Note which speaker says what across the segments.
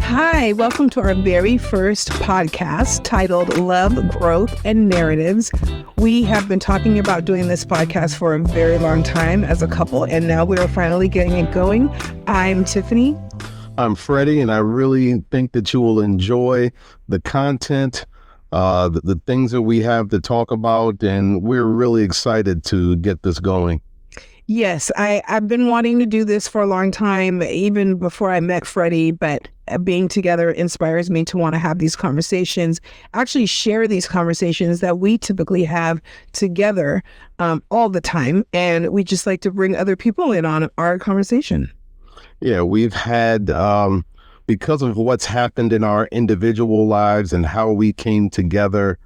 Speaker 1: Hi, welcome to our very first podcast titled Love, Growth, and Narratives. We have been talking about doing this podcast for a very long time as a couple, and now we're finally getting it going. I'm Tiffany.
Speaker 2: I'm Freddie, and I really think that you will enjoy the content, the things that we have to talk about, and we're really excited to get this going.
Speaker 1: Yes, I've been wanting to do this for a long time, even before I met Freddie, but being together inspires me to want to have these conversations, actually share these conversations that we typically have together all the time. And we just like to bring other people in on our conversation.
Speaker 2: Yeah, we've had, because of what's happened in our individual lives and how we came together,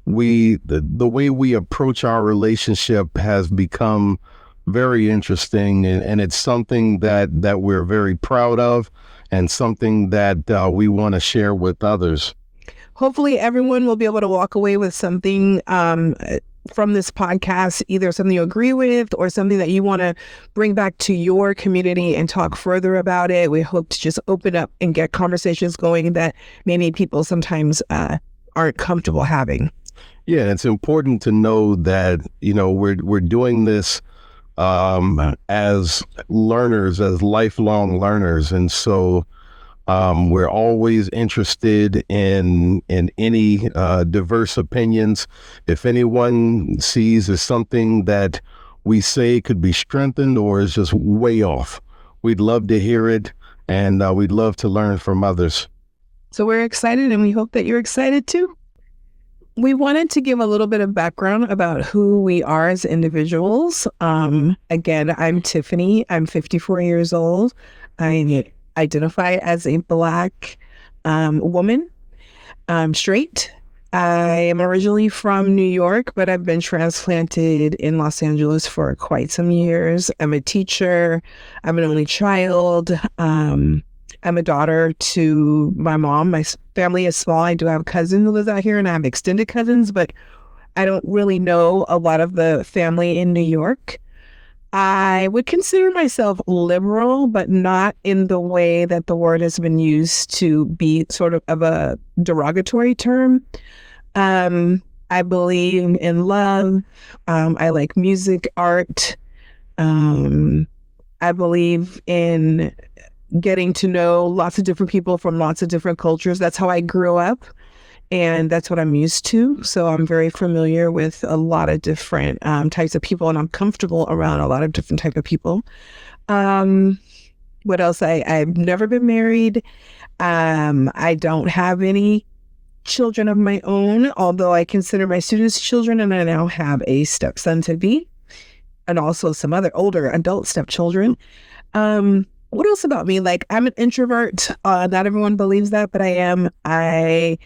Speaker 2: the way we approach our relationship has become very interesting, and it's something that we're very proud of and something that we want to share with others.
Speaker 1: Hopefully everyone will be able to walk away with something from this podcast, either something you agree with or something that you want to bring back to your community and talk further about it. We hope to just open up and get conversations going that maybe people sometimes aren't comfortable having.
Speaker 2: Yeah, it's important to know that, we're doing this as learners, as lifelong learners. And so we're always interested in any diverse opinions. If anyone sees as something that we say could be strengthened or is just way off, we'd love to hear it, and we'd love to learn from others.
Speaker 1: So we're excited, and we hope that you're excited too. We wanted to give a little bit of background about who we are as individuals. Again, I'm Tiffany. I'm 54 years old. I identify as a Black woman. I'm straight. I am originally from New York, but I've been transplanted in Los Angeles for quite some years. I'm a teacher. I'm an only child. I'm a daughter to my mom. My family is small. I do have a cousin who lives out here, and I have extended cousins, but I don't really know a lot of the family in New York. I would consider myself liberal, but not in the way that the word has been used to be sort of a derogatory term. I believe in love. I like music, art. I believe in getting to know lots of different people from lots of different cultures. That's how I grew up, and that's what I'm used to. So I'm very familiar with a lot of different types of people, and I'm comfortable around a lot of different types of people. What else? I've never been married. I don't have any children of my own, although I consider my students children, and I now have a stepson to be, and also some other older adult stepchildren. What else about me? Like, I'm an introvert. Not everyone believes that, but I am. My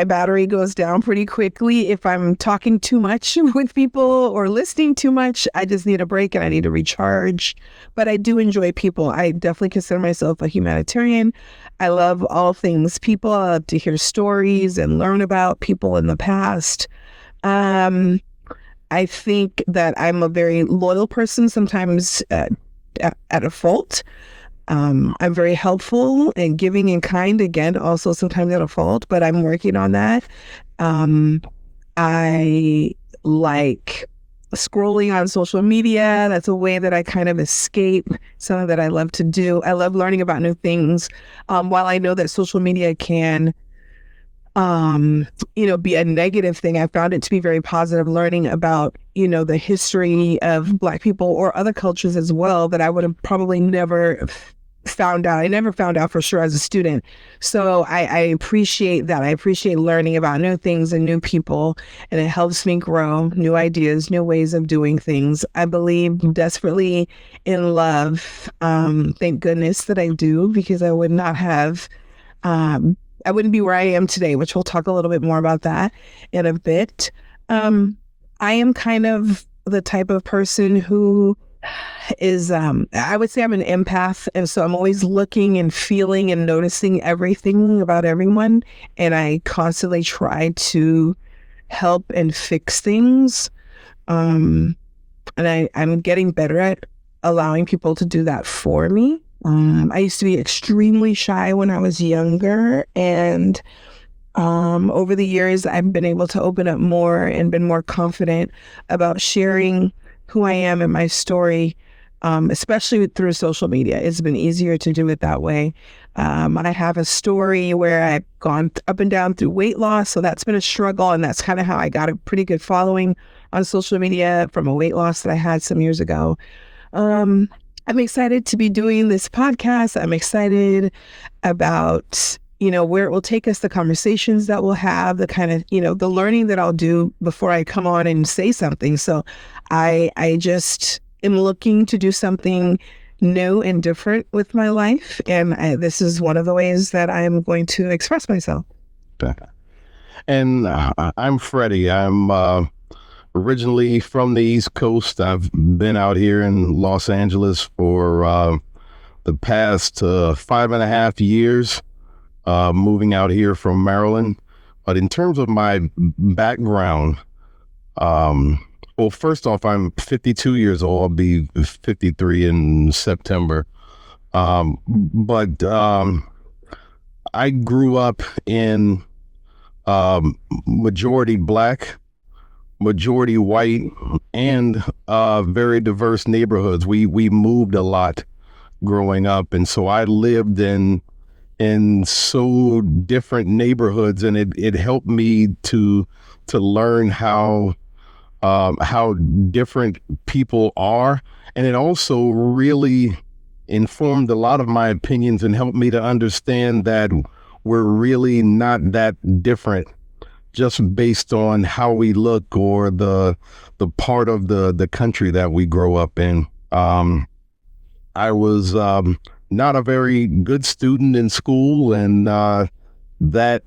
Speaker 1: battery goes down pretty quickly if I'm talking too much with people or listening too much. I just need a break and I need to recharge. But I do enjoy people. I definitely consider myself a humanitarian. I love all things people. I love to hear stories and learn about people in the past. I think that I'm a very loyal person, sometimes at a fault. I'm very helpful and giving and kind, again, also sometimes at a fault, but I'm working on that. I like scrolling on social media. That's a way that I kind of escape, something that I love to do. I love learning about new things. While I know that social media can be a negative thing, I found it to be very positive, learning about, the history of Black people or other cultures as well that I would have probably never found out. I never found out for sure as a student. So I appreciate that. I appreciate learning about new things and new people, and it helps me grow new ideas, new ways of doing things. I believe desperately in love. Thank goodness that I do, because I would not have I wouldn't be where I am today, which we'll talk a little bit more about that in a bit. I am kind of the type of person who is, I would say I'm an empath. And so I'm always looking and feeling and noticing everything about everyone. And I constantly try to help and fix things. And I'm getting better at allowing people to do that for me. I used to be extremely shy when I was younger, and over the years, I've been able to open up more and been more confident about sharing who I am and my story, especially through social media. It's been easier to do it that way. I have a story where I've gone up and down through weight loss, so that's been a struggle, and that's kind of how I got a pretty good following on social media from a weight loss that I had some years ago. I'm excited to be doing this podcast. I'm excited about, where it will take us, the conversations that we'll have, the kind of, the learning that I'll do before I come on and say something. So I just am looking to do something new and different with my life. And this is one of the ways that I'm going to express myself.
Speaker 2: And I'm Freddie. I'm originally from the East Coast. I've been out here in Los Angeles for the past 5.5 years, moving out here from Maryland. But in terms of my background, well, first off, I'm 52 years old. I'll be 53 in September. But I grew up in majority Black, majority white, and very diverse neighborhoods. We moved a lot growing up, and so I lived in so different neighborhoods, and it helped me to learn how different people are, and it also really informed a lot of my opinions and helped me to understand that we're really not that different just based on how we look or the part of the country that we grow up in. I was not a very good student in school, and that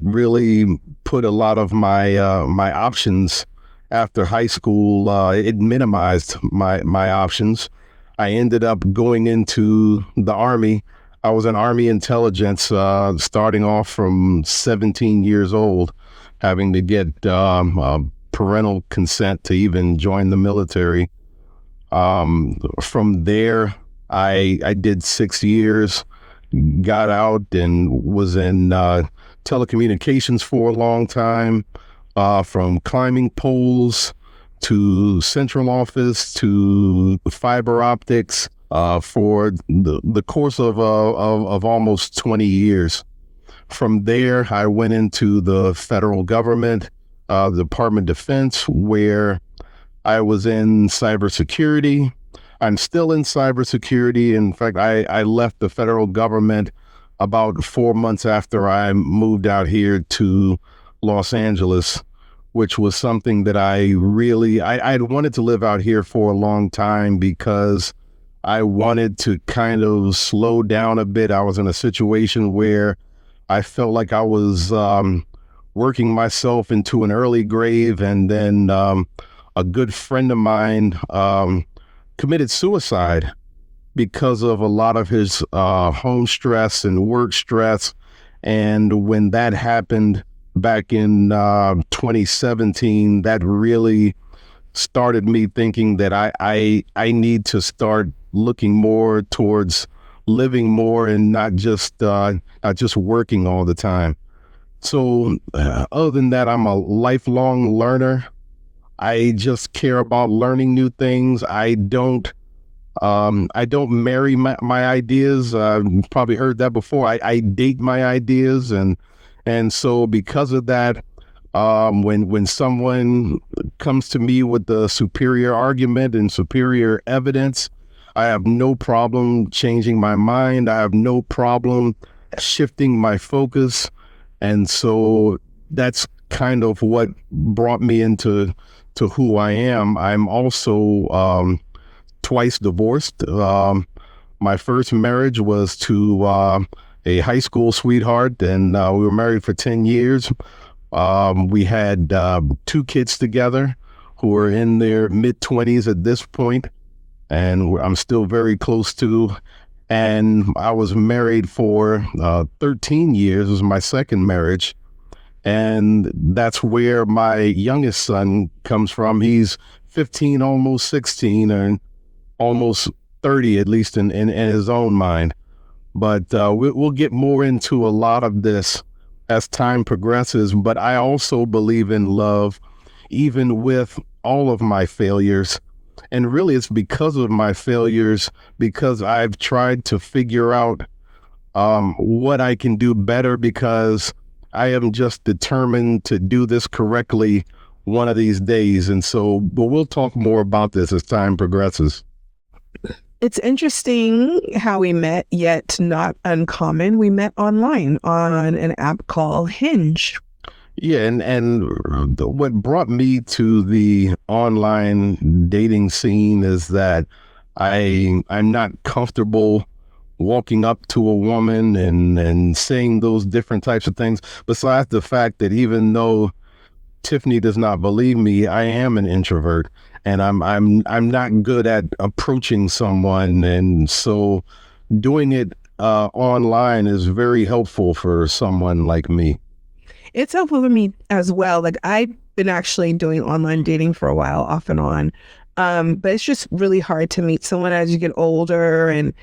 Speaker 2: really put a lot of my my options after high school. It minimized my options. I ended up going into the Army. I was in Army intelligence, starting off from 17 years old, having to get parental consent to even join the military. From there, I did 6 years, got out and was in telecommunications for a long time, from climbing poles to central office to fiber optics, for the course of almost 20 years. From there, I went into the federal government, the Department of Defense, where I was in cybersecurity. I'm still in cybersecurity. In fact, I left the federal government about 4 months after I moved out here to Los Angeles, which was something that I'd wanted to live out here for a long time because I wanted to kind of slow down a bit. I was in a situation where I felt like I was working myself into an early grave, and then a good friend of mine committed suicide because of a lot of his home stress and work stress. And when that happened back in 2017, that really started me thinking that I need to start looking more towards living more and not just working all the time. So other than that, I'm a lifelong learner. I just care about learning new things. I don't marry my ideas. You've probably heard that before. I date my ideas, and so because of that, when someone comes to me with the superior argument and superior evidence, I have no problem changing my mind. I have no problem shifting my focus, and so that's kind of what brought me into who I am. I'm also twice divorced. My first marriage was to a high school sweetheart, and we were married for 10 years. We had 2 kids together who were in their mid-20s at this point, and I'm still very close to. And I was married for 13 years. It was my second marriage. And that's where my youngest son comes from. He's 15, almost 16, and almost 30, at least in his own mind. But we'll get more into a lot of this as time progresses. But I also believe in love, even with all of my failures. And really, it's because of my failures, because I've tried to figure out what I can do better, because I am just determined to do this correctly one of these days. And so, but we'll talk more about this as time progresses.
Speaker 1: It's interesting how we met, yet not uncommon. We met online on an app called Hinge.
Speaker 2: Yeah, what brought me to the online dating scene is that I'm not comfortable walking up to a woman and saying those different types of things. Besides the fact that even though Tiffany does not believe me, I am an introvert, and I'm not good at approaching someone, and so doing it online is very helpful for someone like me.
Speaker 1: It's helpful for me as well. Like I've been actually doing online dating for a while, off and on. But it's just really hard to meet someone as you get older, and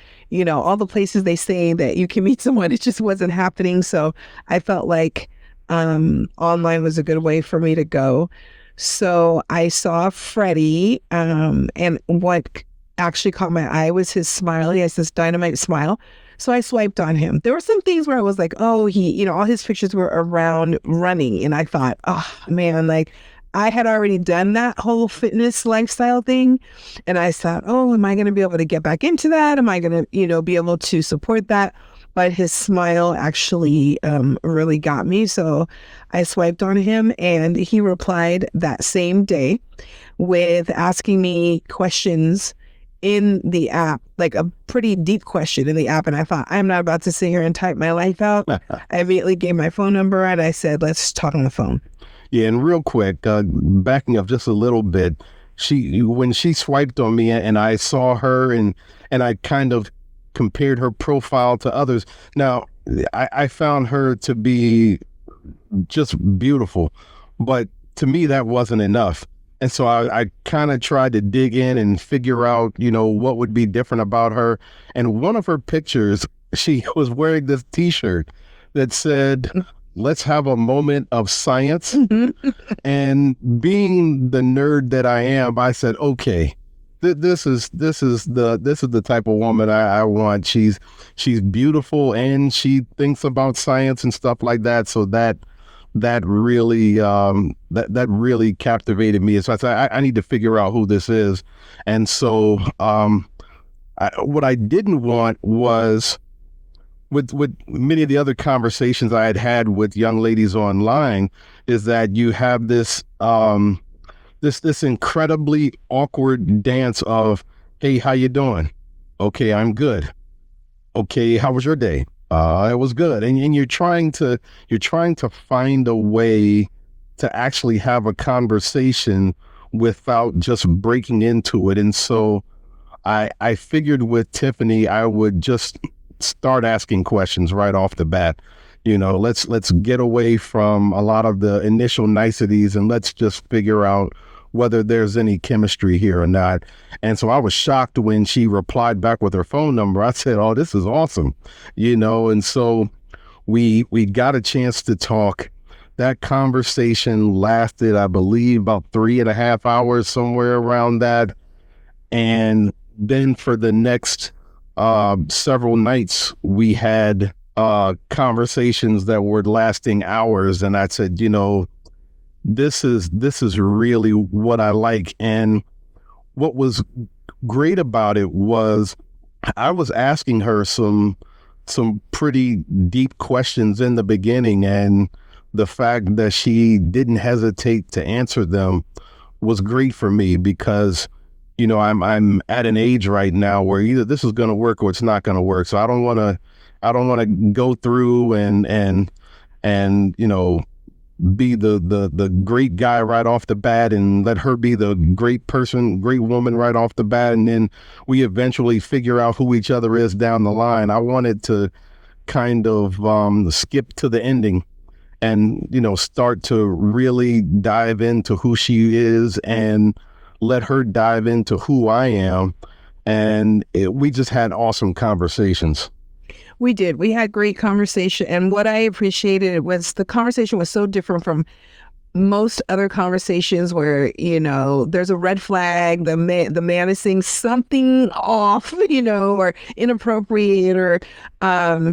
Speaker 1: all the places they say that you can meet someone, it just wasn't happening. So I felt like online was a good way for me to go. So I saw Freddie, and what actually caught my eye was his smile. He has this dynamite smile. So I swiped on him. There were some things where I was like, oh, all his pictures were around running. And I thought, oh man, like I had already done that whole fitness lifestyle thing. And I thought, oh, am I going to be able to get back into that? Am I going to, be able to support that? But his smile actually really got me. So I swiped on him, and he replied that same day with asking me questions in the app, like a pretty deep question in the app. And I thought, I'm not about to sit here and type my life out. I immediately gave my phone number and I said, let's talk on the phone.
Speaker 2: Yeah, and real quick, backing up just a little bit, when she swiped on me and I saw her and I kind of compared her profile to others. Now, I found her to be just beautiful, but to me that wasn't enough. And so I kind of tried to dig in and figure out, what would be different about her. And one of her pictures, she was wearing this T-shirt that said, let's have a moment of science. And being the nerd that I am, I said, okay, this is the type of woman I want. She's beautiful, and she thinks about science and stuff like that. So that really that really captivated me. So I said, I need to figure out who this is. And so what I didn't want was, with many of the other conversations I had with young ladies online, is that you have this this incredibly awkward dance of, hey, how you doing? Okay, I'm good. Okay, how was your day? It was good. And you're trying to find a way to actually have a conversation without just breaking into it. And so I figured with Tiffany, I would just start asking questions right off the bat. Let's get away from a lot of the initial niceties, and let's just figure out whether there's any chemistry here or not. And so I was shocked when she replied back with her phone number. I said, oh, this is awesome. And so we got a chance to talk. That conversation lasted, I believe, about 3.5 hours, somewhere around that. And then for the next several nights, we had conversations that were lasting hours. And I said, this is really what I like. And what was great about it was I was asking her some pretty deep questions in the beginning, and the fact that she didn't hesitate to answer them was great for me, because I'm at an age right now where either this is going to work or it's not going to work. So I don't want to go through and be the great guy right off the bat and let her be the great woman right off the bat, and then we eventually figure out who each other is down the line. I wanted to kind of skip to the ending and start to really dive into who she is and let her dive into who I am. and we just had awesome conversations.
Speaker 1: We did. We had great conversation. And what I appreciated was the conversation was so different from most other conversations where, there's a red flag, the man is saying something off, or inappropriate, or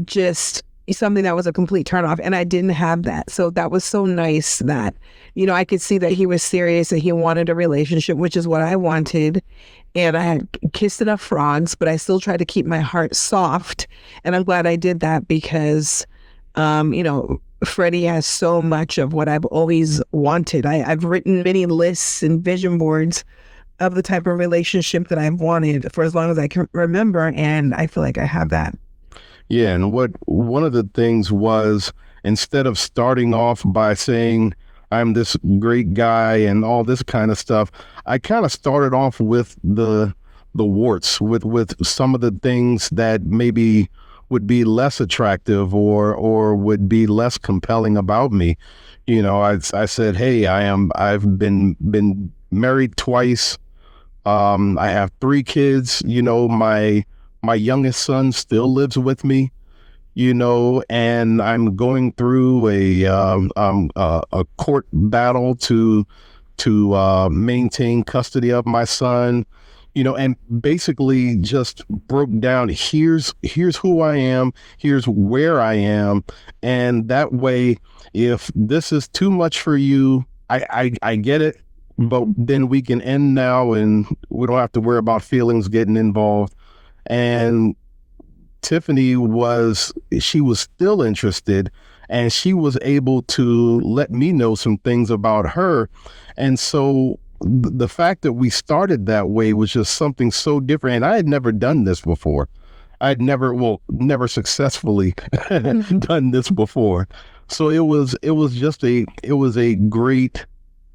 Speaker 1: just something that was a complete turnoff. And I didn't have that. So that was so nice that, I could see that he was serious and he wanted a relationship, which is what I wanted. And I had kissed enough frogs, but I still tried to keep my heart soft. And I'm glad I did that because, Freddie has so much of what I've always wanted. I've written many lists and vision boards of the type of relationship that I've wanted for as long as I can remember. And I feel like I have that.
Speaker 2: Yeah. And one of the things was, instead of starting off by saying, I'm this great guy and all this kind of stuff, I kind of started off with the warts, with some of the things that maybe would be less attractive or would be less compelling about me. I said, hey, I've been married twice. I have 3 kids. My youngest son still lives with me, and I'm going through a court battle to maintain custody of my son, and basically just broke down, here's who I am, here's where I am. And that way, if this is too much for you, I get it, but then we can end now and we don't have to worry about feelings getting involved. And Tiffany was still interested, and she was able to let me know some things about her. And so the fact that we started that way was just something so different. And I had never done this before. I'd never successfully done this before. So it was a great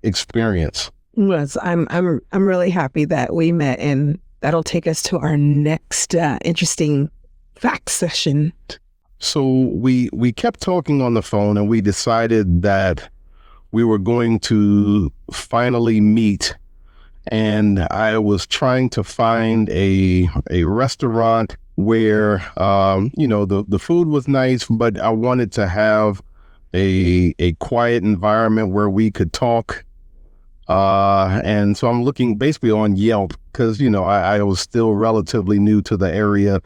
Speaker 2: experience.
Speaker 1: Yes, I'm really happy that we met, and that'll take us to our next interesting fact session.
Speaker 2: So we kept talking on the phone, and we decided that we were going to finally meet. And I was trying to find a restaurant where the food was nice, but I wanted to have a quiet environment where we could talk. And so I'm looking basically on Yelp because, I was still relatively new to the area,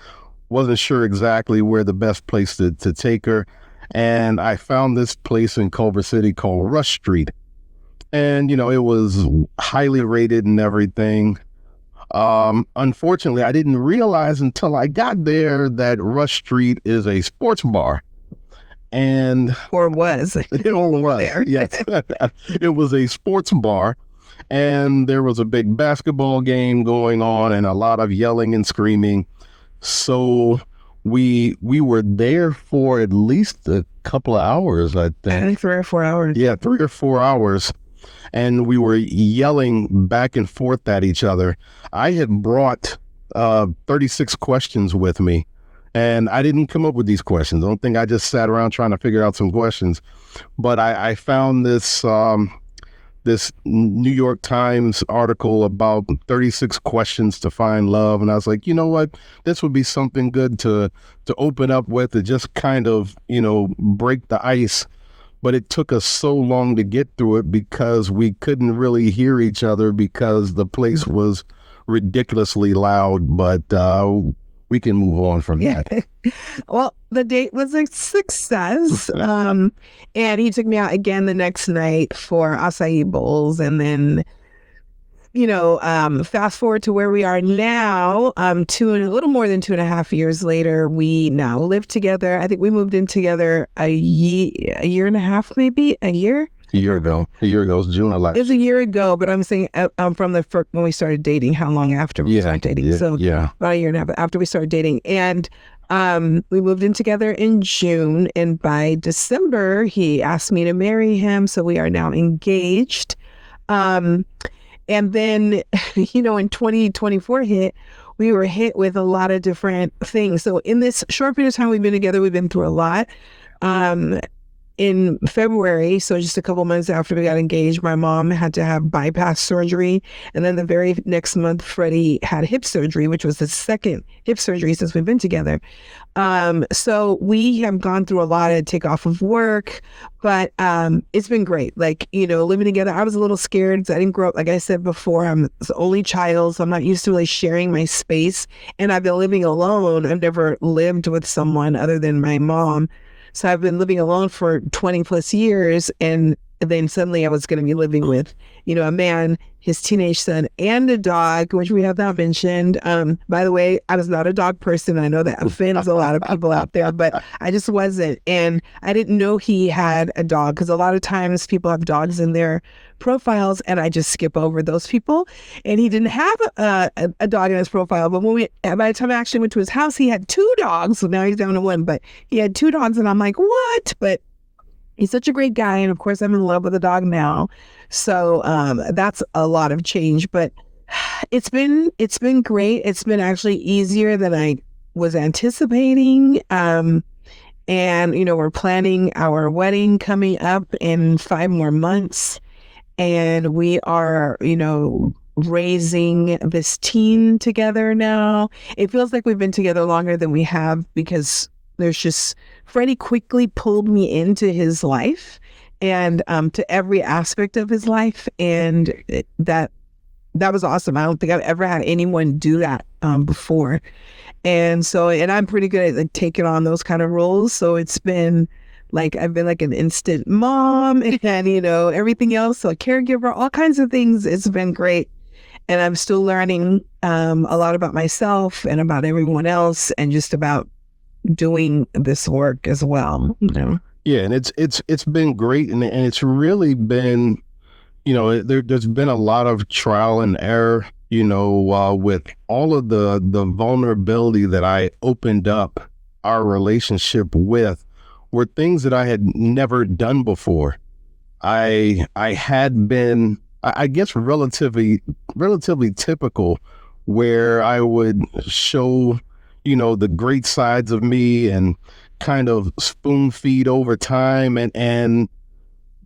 Speaker 2: wasn't sure exactly where the best place to take her. And I found this place in Culver City called Rush Street. And, it was highly rated and everything. Unfortunately, I didn't realize until I got there that Rush Street is a sports bar.
Speaker 1: Or was.
Speaker 2: It was. There. Yes. It was a sports bar. And there was a big basketball game going on and a lot of yelling and screaming. So we were there for at least a couple of hours, I think.
Speaker 1: I think 3 or 4 hours.
Speaker 2: Yeah, 3 or 4 hours. And we were yelling back and forth at each other. I had brought 36 questions with me, and I didn't come up with these questions. I don't think I just sat around trying to figure out some questions. But I found this this New York Times article about 36 questions to find love. And I was like, you know what, this would be something good to open up with, to just kind of, break the ice. But it took us so long to get through it because we couldn't really hear each other because the place was ridiculously loud. But we can move on from that.
Speaker 1: Well, the date was a success. And he took me out again the next night for acai bowls. And then, fast forward to where we are now, a little more than 2.5 years later, we now live together. I think we moved in together a year and a half, maybe a year.
Speaker 2: A year ago. It was June of last.
Speaker 1: It was a year ago, but I'm saying from the first, when we started dating, how long after we started dating? About a year and a half after we started dating. And we moved in together in June, and by December, he asked me to marry him. So we are now engaged. And then, in 2024 we were hit with a lot of different things. So in this short period of time we've been together, we've been through a lot. in February, so just a couple months after we got engaged, my mom had to have bypass surgery. And then the very next month, Freddie had hip surgery, which was the second hip surgery since we've been together. So we have gone through a lot of take off of work, but it's been great. Like, living together, I was a little scared because I didn't grow up, like I said before, I'm the only child, so I'm not used to really sharing my space. And I've been living alone. I've never lived with someone other than my mom. So I've been living alone for 20 plus years. And then suddenly I was going to be living with, a man, his teenage son, and a dog, which we have not mentioned. By the way, I was not a dog person. I know that offends a lot of people out there, but I just wasn't. And I didn't know he had a dog because a lot of times people have dogs in their profiles and I just skip over those people. And he didn't have a dog in his profile. But by the time I actually went to his house, he had two dogs. So now he's down to one, but he had two dogs and I'm like, what? But he's such a great guy. And of course, I'm in love with a dog now. So that's a lot of change. But it's been great. It's been actually easier than I was anticipating. And, we're planning our wedding coming up in 5 more months. And we are, raising this teen together now. It feels like we've been together longer than we have because Freddie quickly pulled me into his life and to every aspect of his life. And that was awesome. I don't think I've ever had anyone do that before. And I'm pretty good at like taking on those kind of roles. So it's been like, I've been like an instant mom and, everything else. So a caregiver, all kinds of things. It's been great. And I'm still learning a lot about myself and about everyone else and just about doing this work as well.
Speaker 2: Yeah, and it's been great, and it's really been, there's been a lot of trial and error, with all of the vulnerability that I opened up our relationship with were things that I had never done before. I had been, I guess, relatively typical, where I would show, the great sides of me and kind of spoon feed over time.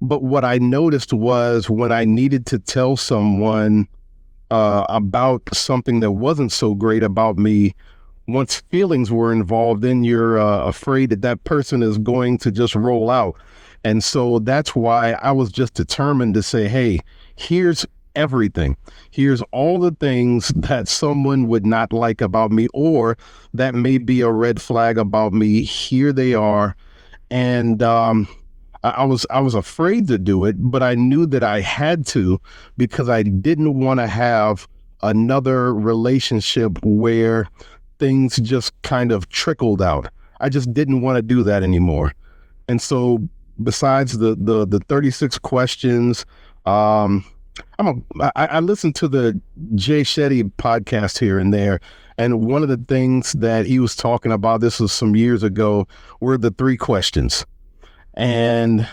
Speaker 2: But what I noticed was when I needed to tell someone about something that wasn't so great about me, once feelings were involved, then you're afraid that person is going to just roll out. And so that's why I was just determined to say, hey, here's everything. Here's all the things that someone would not like about me, or that may be a red flag about me. Here they are. And I was afraid to do it, but I knew that I had to, because I didn't want to have another relationship where things just kind of trickled out. I just didn't want to do that anymore. And so besides the 36 questions, I listen to the Jay Shetty podcast here and there. And one of the things that he was talking about, this was some years ago, were the 3 questions. And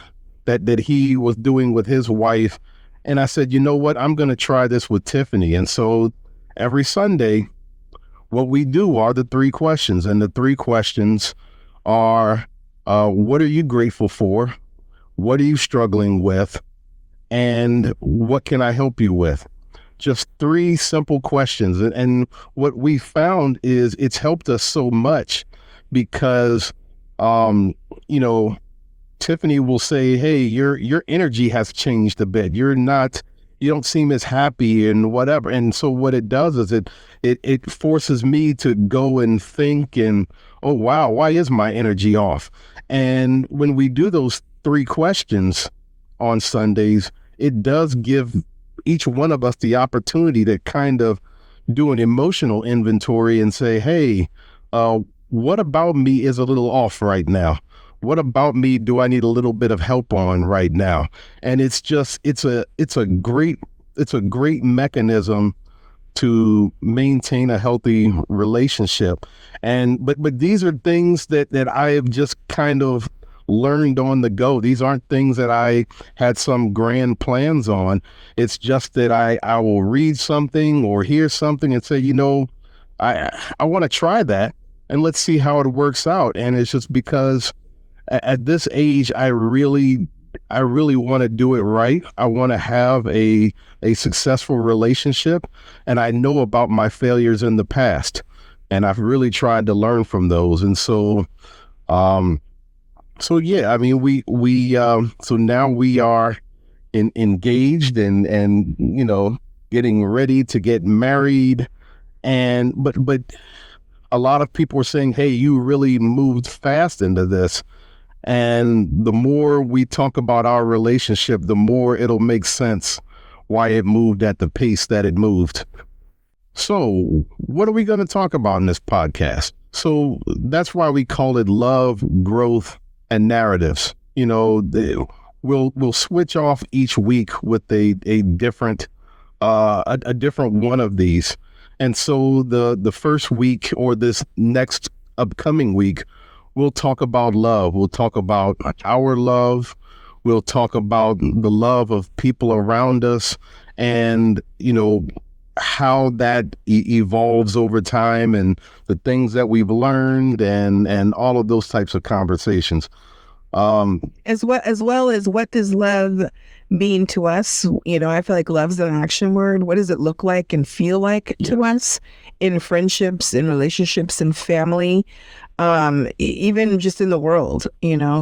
Speaker 2: that he was doing with his wife. And I said, you know what, I'm going to try this with Tiffany. And so every Sunday, what we do are the 3 questions. And the 3 questions are, what are you grateful for? What are you struggling with? And what can I help you with? Just 3 simple questions. And what we found is it's helped us so much because, Tiffany will say, hey, your energy has changed a bit. You don't seem as happy and whatever. And so what it does is it forces me to go and think and, oh, wow, why is my energy off? And when we do those 3 questions on Sundays, it does give each one of us the opportunity to kind of do an emotional inventory and say, hey, what about me is a little off right now? What about me do I need a little bit of help on right now? And it's a great mechanism to maintain a healthy relationship. But these are things that I have just kind of learned on the go. These aren't things that I had some grand plans on. It's just that I will read something or hear something and say, I want to try that and let's see how it works out. And it's just because at this age, I really want to do it right. I want to have a successful relationship, and I know about my failures in the past, and I've really tried to learn from those. And um, so yeah, I mean, so now we are engaged and getting ready to get married, and but a lot of people are saying, "Hey, you really moved fast into this." And the more we talk about our relationship, the more it'll make sense why it moved at the pace that it moved. So, what are we going to talk about in this podcast? So, that's why we call it Love, Growth, and Narratives. We'll switch off each week with a different a different one of these. And so the first week, or this next upcoming week, we'll talk about love. We'll talk about our love. We'll talk about the love of people around us, and, how that evolves over time, and the things that we've learned, and all of those types of conversations.
Speaker 1: As well as what does love mean to us? I feel like love's an action word. What does it look like and feel like to us in friendships, in relationships, in family, even just in the world,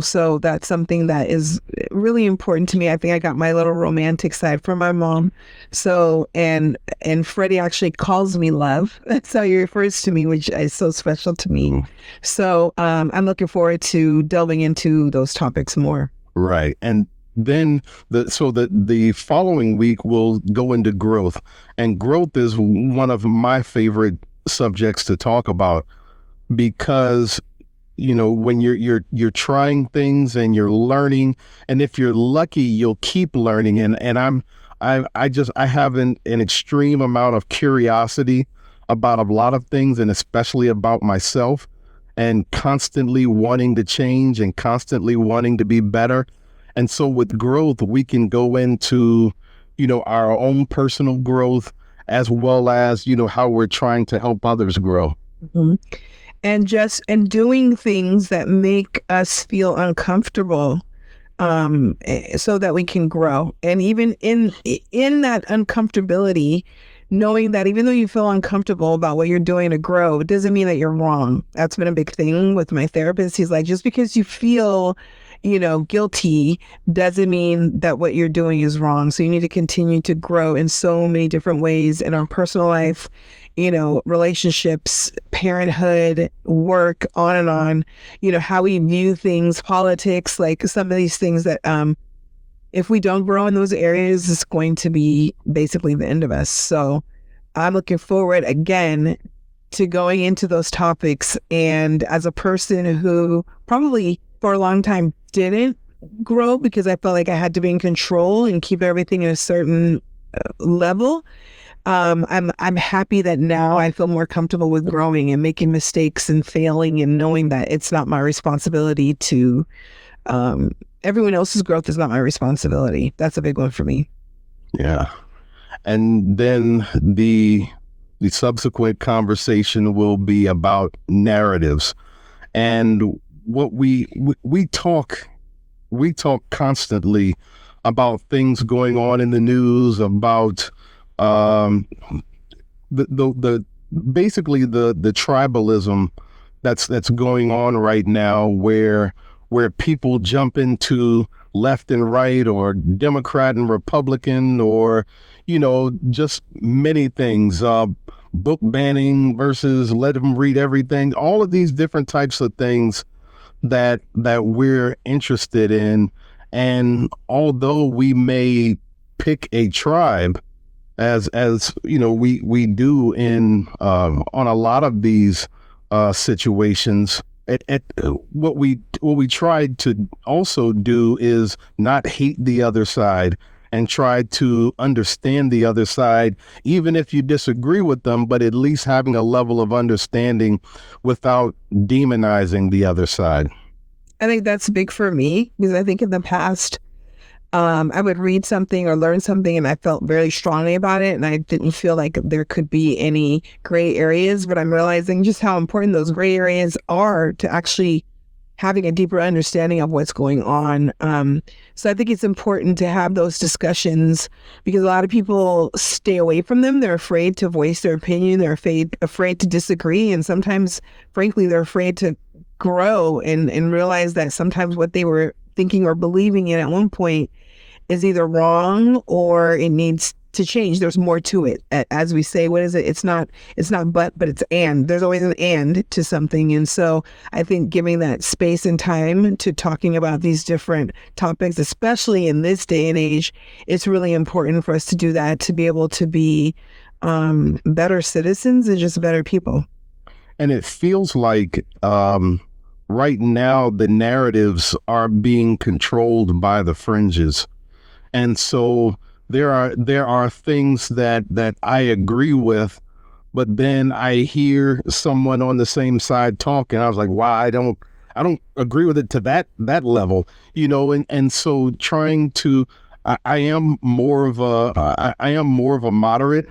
Speaker 1: So that's something that is really important to me. I think I got my little romantic side from my mom. So, and Freddie actually calls me love. That's how he refers to me, which is so special to me. So, I'm looking forward to delving into those topics more.
Speaker 2: Right. And then the following week we'll go into growth, and growth is one of my favorite subjects to talk about, because when you're trying things and you're learning, and if you're lucky, you'll keep learning. And I have an extreme amount of curiosity about a lot of things, and especially about myself, and constantly wanting to change and constantly wanting to be better. And so with growth, we can go into our own personal growth, as well as how we're trying to help others grow.
Speaker 1: Mm-hmm. And doing things that make us feel uncomfortable, so that we can grow. And even in that uncomfortability, knowing that even though you feel uncomfortable about what you're doing to grow, it doesn't mean that you're wrong. That's been a big thing with my therapist. He's like, just because you feel guilty doesn't mean that what you're doing is wrong. So you need to continue to grow in so many different ways in our personal life, relationships, parenthood, work, on and on, how we view things, politics, like some of these things that, if we don't grow in those areas, it's going to be basically the end of us. So I'm looking forward again to going into those topics. And as a person who probably for a long time didn't grow because I felt like I had to be in control and keep everything at a certain level, I'm happy that now I feel more comfortable with growing and making mistakes and failing, and knowing that it's not my responsibility to, everyone else's growth is not my responsibility. That's a big one for me.
Speaker 2: Yeah. And then the subsequent conversation will be about narratives. And what we talk constantly about things going on in the news, about the basically the tribalism that's going on right now, where people jump into left and right, or Democrat and Republican, or just many things, book banning versus let them read everything, all of these different types of things that we're interested in. And although we may pick a tribe, as we do in on a lot of these situations, what we tried to also do is not hate the other side, and try to understand the other side, even if you disagree with them, but at least having a level of understanding without demonizing the other side.
Speaker 1: I think that's big for me, because I think in the past, I would read something or learn something and I felt very strongly about it, and I didn't feel like there could be any gray areas, but I'm realizing just how important those gray areas are to actually having a deeper understanding of what's going on. So I think it's important to have those discussions because a lot of people stay away from them. They're afraid to voice their opinion. They're afraid to disagree. And sometimes, frankly, they're afraid to grow and realize that sometimes what they were thinking or believing in at one point is either wrong or it needs to change. There's more to it. As we say, what is it? It's not but it's and. There's always an and to something. And so I think giving that space and time to talking about these different topics, especially in this day and age, it's really important for us to do that, to be able to be better citizens and just better people.
Speaker 2: And it feels like right now the narratives are being controlled by the fringes. And so there are things that I agree with, but then I hear someone on the same side talking. I was like, wow, I don't agree with it to that level, and so trying to, I am more of a moderate.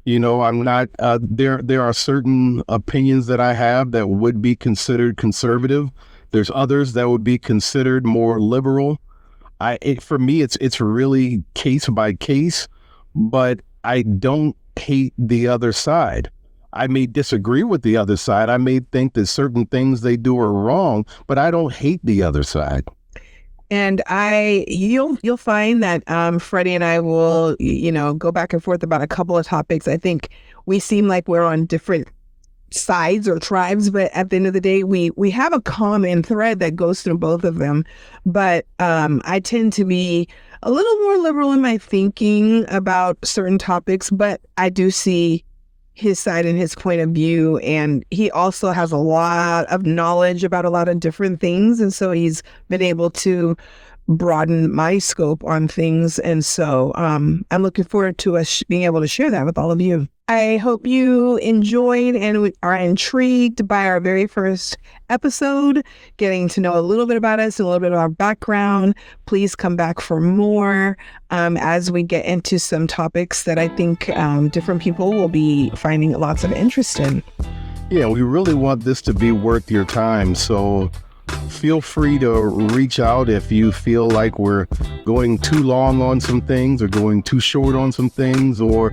Speaker 2: I'm not, there are certain opinions that I have that would be considered conservative. There's others that would be considered more liberal. For me, it's really case by case, but I don't hate the other side. I may disagree with the other side. I may think that certain things they do are wrong, but I don't hate the other side.
Speaker 1: And you'll find that Freddie and I will, go back and forth about a couple of topics. I think we seem like we're on different sides or tribes, but at the end of the day, we have a common thread that goes through both of them. But I tend to be a little more liberal in my thinking about certain topics, but I do see his side and his point of view, and he also has a lot of knowledge about a lot of different things, and so he's been able to broaden my scope on things. And so I'm looking forward to us being able to share that with all of you. I hope you enjoyed and are intrigued by our very first episode, getting to know a little bit about us, a little bit of our background. Please come back for more as we get into some topics that I think different people will be finding lots of interest in.
Speaker 2: Yeah, we really want this to be worth your time. So feel free to reach out if you feel like we're going too long on some things or going too short on some things or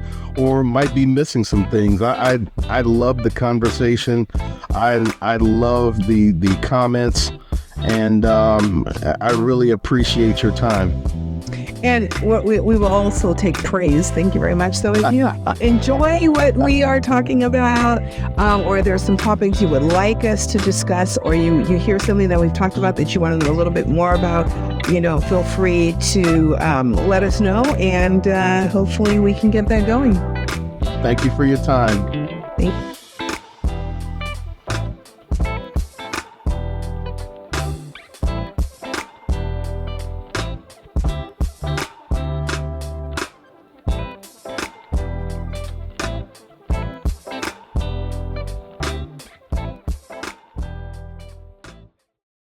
Speaker 2: might be missing some things. I love the conversation. I love the comments, and I really appreciate your time.
Speaker 1: And we will also take praise. Thank you very much. So if you enjoy what we are talking about, or there's some topics you would like us to discuss, or you hear something that we've talked about that you want to know a little bit more about, feel free to let us know, and hopefully we can get that going.
Speaker 2: Thank you for your time.
Speaker 1: Thank you.